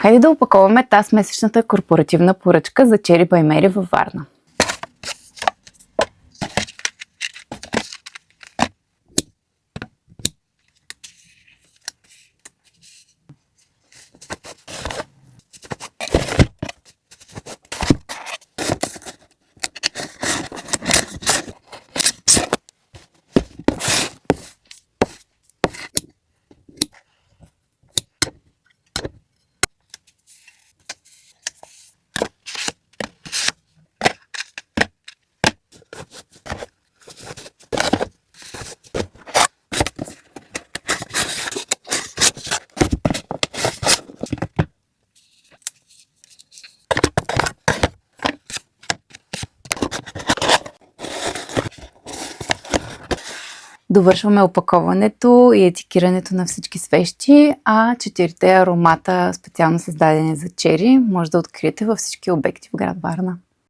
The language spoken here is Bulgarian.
Хайде да опаковаме тази месечната корпоративна поръчка за Cherry by Mary във Варна. Довършваме опаковането и етикирането на всички свещи, а 4 аромата, специално създадени за чери, може да откриете във всички обекти в град Варна.